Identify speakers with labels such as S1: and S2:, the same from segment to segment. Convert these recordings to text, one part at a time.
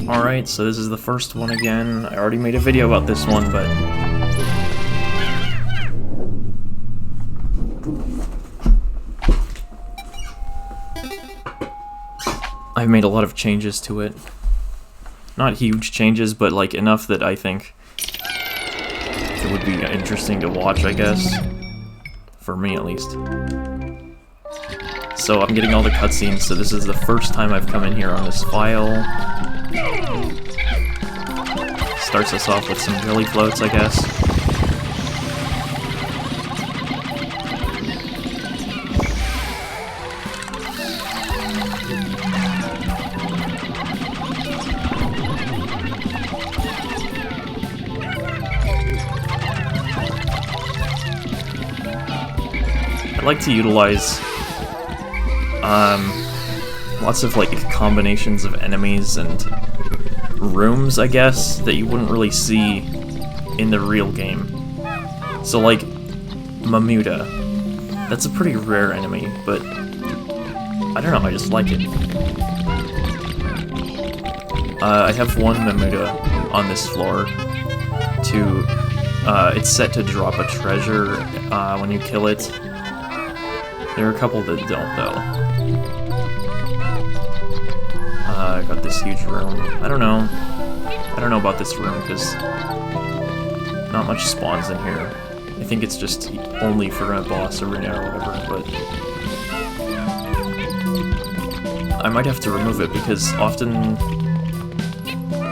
S1: Alright, so this is the first one again. I already made a video about this one, but... I've made a lot of changes to it. Not huge changes, but like enough that I think it would be interesting to watch, I guess. For me, at least. So I'm getting all the cutscenes, so this is the first time I've come in here on this file. Starts us off with some jelly floats, I guess. I like to utilize lots of like combinations of enemies and rooms, I guess, that you wouldn't really see in the real game. So like Mamuda, that's a pretty rare enemy, but I don't know, I just like it. I have one Mamuda on this floor it's set to drop a treasure when you kill it. There are a couple that don't, though. I got this huge room. I don't know about this room, because not much spawns in here. I think it's just only for a boss arena or whatever, but... I might have to remove it, because often,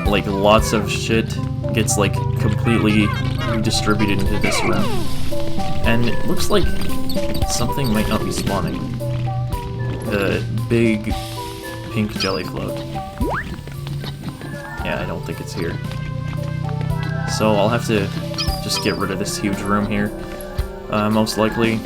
S1: like, lots of shit gets, like, completely redistributed into this room. And it looks like something might not be spawning. The big pink jelly float. Yeah, I don't think it's here. So I'll have to just get rid of this huge room here, most likely.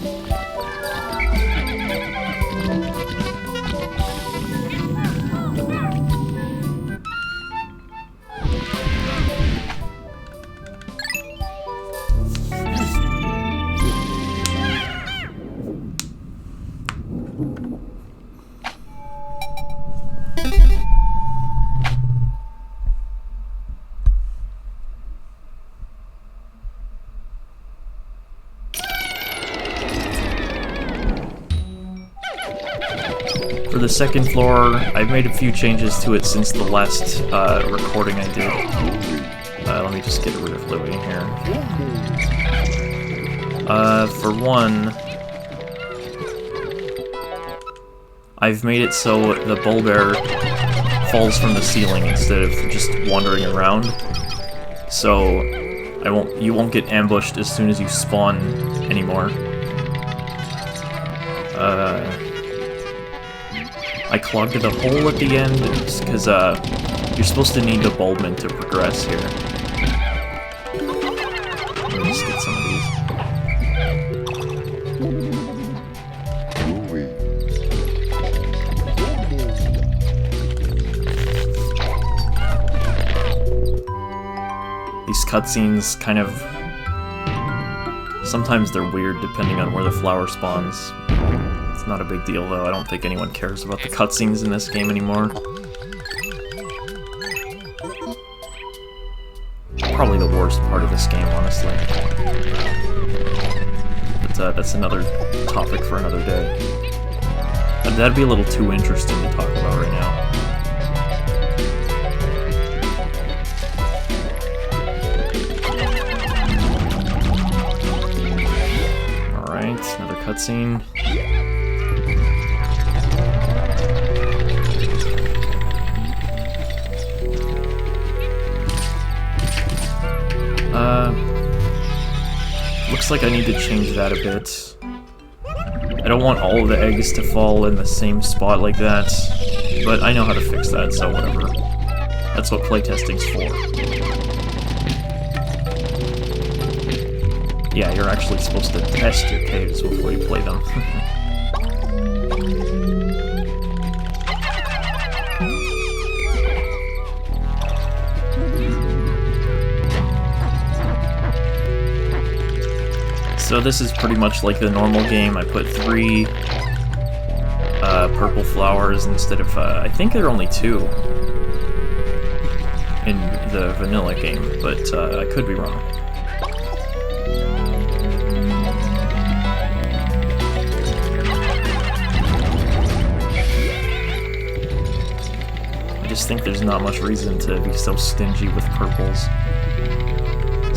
S1: For the second floor, I've made a few changes to it since the last recording I did. Let me just get rid of Louie here. For one, I've made it so the Bulbear falls from the ceiling instead of just wandering around. So you won't get ambushed as soon as you spawn anymore. I clogged the hole at the end, because you're supposed to need the Bulbman to progress here. Let me just get some of these. These cutscenes kind of... sometimes they're weird depending on where the flower spawns. It's not a big deal, though. I don't think anyone cares about the cutscenes in this game anymore. Probably the worst part of this game, honestly. But that's another topic for another day. That'd be a little too interesting to talk about right now. Alright, another cutscene. Looks like I need to change that a bit. I don't want all of the eggs to fall in the same spot like that, but I know how to fix that, so whatever. That's what playtesting's for. Yeah, you're actually supposed to test your caves before you play them. So this is pretty much like the normal game. I put 3 purple flowers instead of, I think there are only 2. the vanilla game, but I could be wrong. I just think there's not much reason to be so stingy with purples,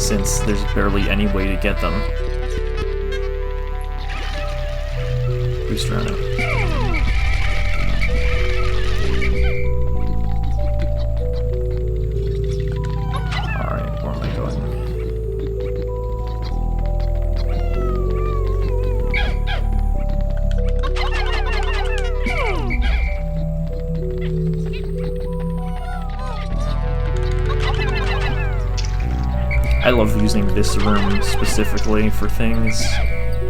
S1: since there's barely any way to get them. Boost around it.
S2: I love using this room specifically for things.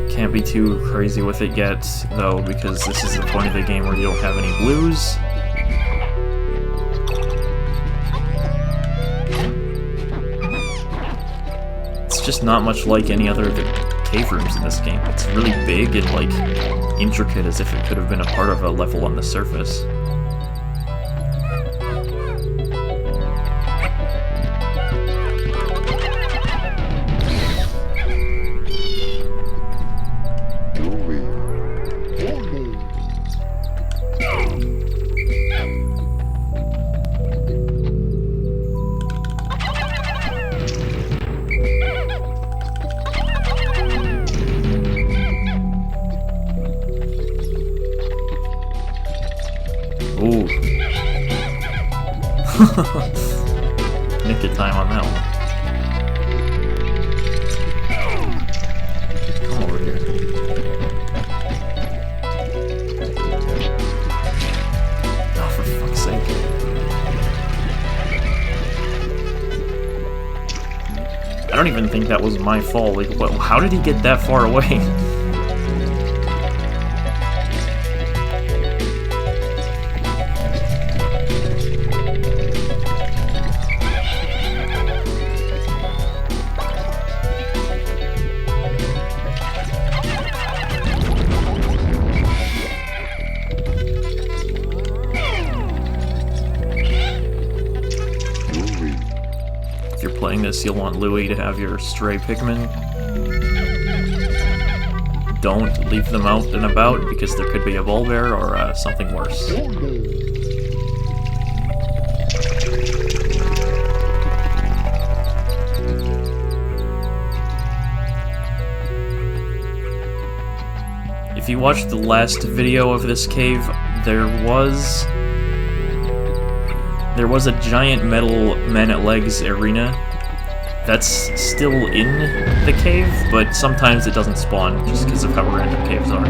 S2: Can't be too crazy with it yet, though, because this is the point of the game where you don't have any blues. It's just not much like any other of the cave rooms in this game. It's really big and, like, intricate, as if it could have been a part of a level on the surface.
S1: Ooh. Nicked of time on that one. Come over here. Oh, for fuck's sake. I don't even think that was my fault. Like, what, how did he get that far away? If you're playing this, you'll want Louie to have your stray Pikmin. Don't leave them out and about, because there could be a Bulbear or something worse. If you watched the last video of this cave, there was a giant metal man-at-legs arena that's still in the cave, but sometimes it doesn't spawn just because of how random caves are.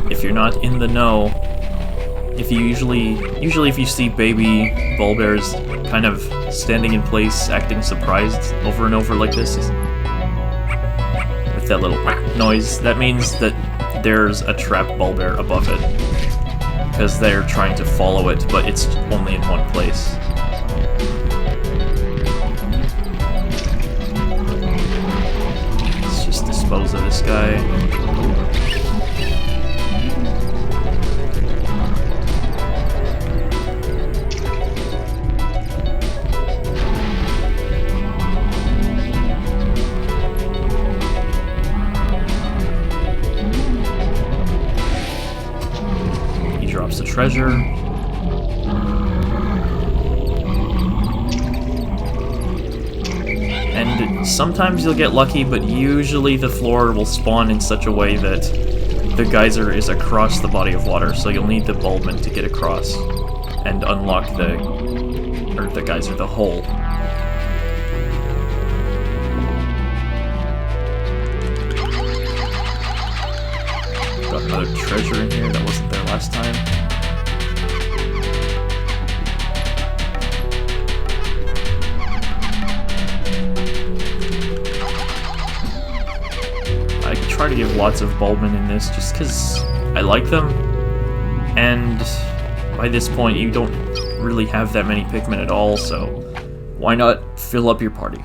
S1: If you're not in the know, if you usually if you see baby Bulbears kind of standing in place, acting surprised over and over like this, with that little noise, that means that there's a trap Bulbear above it, because they're trying to follow it, but it's only in one place. Let's just dispose of this guy. Drops the treasure. And sometimes you'll get lucky, but usually the floor will spawn in such a way that the geyser is across the body of water, so you'll need the Bulbman to get across and unlock the geyser, the hole. Got another treasure in here that wasn't there last time. try to give lots of Bulbin in this just because I like them, and by this point you don't really have that many Pikmin at all, so why not fill up your party?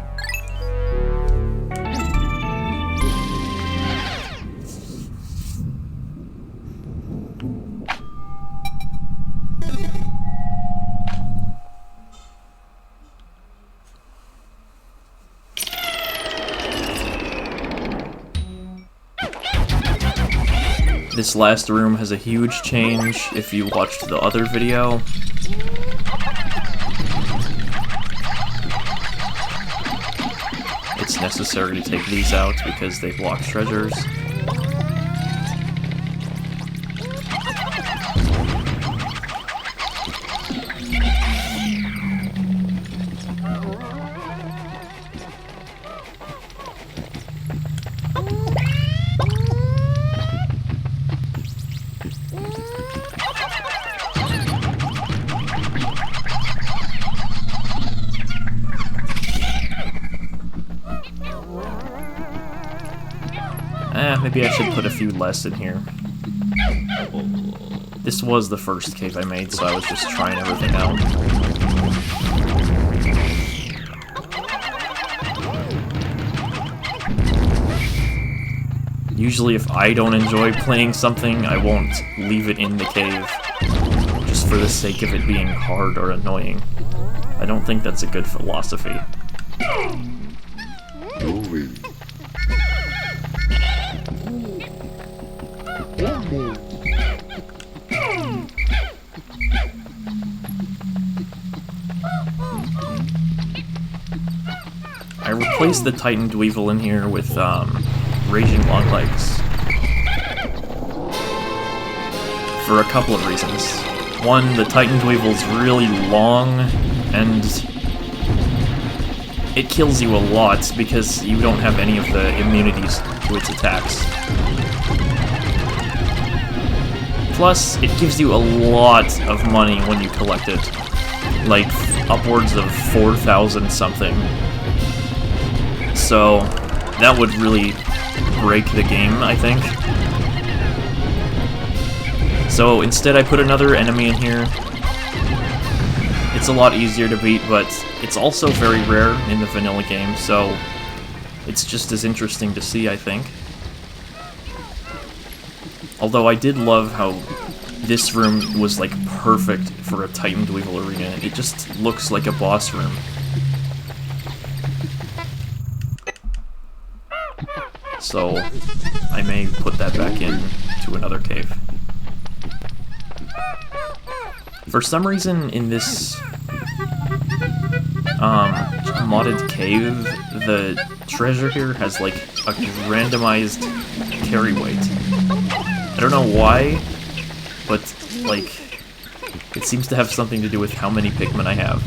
S1: This last room has a huge change if you watched the other video. It's necessary to take these out because they block treasures. Maybe I should put a few less in here. This was the first cave I made, so I was just trying everything out. Usually if I don't enjoy playing something, I won't leave it in the cave, just for the sake of it being hard or annoying. I don't think that's a good philosophy. I replaced the Titan Dweevil in here with Raging Longlegs for a couple of reasons. One, the Titan Dweevil's really long, and it kills you a lot because you don't have any of the immunities to its attacks. Plus, it gives you a lot of money when you collect it. Like, upwards of 4,000 something. So, that would really break the game, I think. So, instead I put another enemy in here. It's a lot easier to beat, but it's also very rare in the vanilla game, so it's just as interesting to see, I think. Although I did love how this room was like perfect for a Titan Dweevil arena. It just looks like a boss room. So I may put that back in to another cave. For some reason in this modded cave, the treasure here has like a randomized carry weight. I don't know why, but, like, it seems to have something to do with how many Pikmin I have.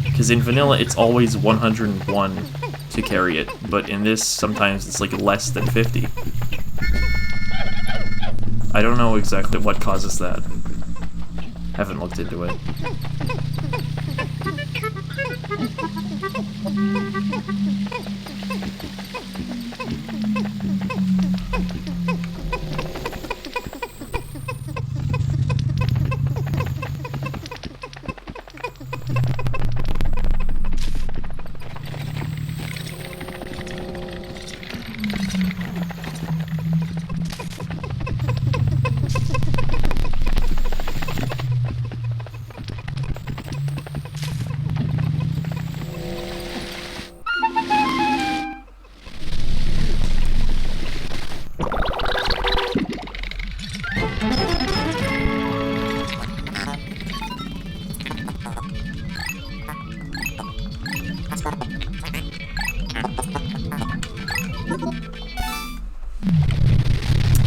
S1: Because in vanilla, it's always 101 to carry it, but in this, sometimes it's, like, less than 50. I don't know exactly what causes that. Haven't looked into it.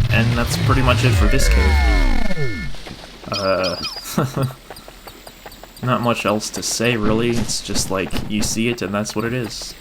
S1: And that's pretty much it for this cave. Not much else to say, really. It's just like, you see it and that's what it is.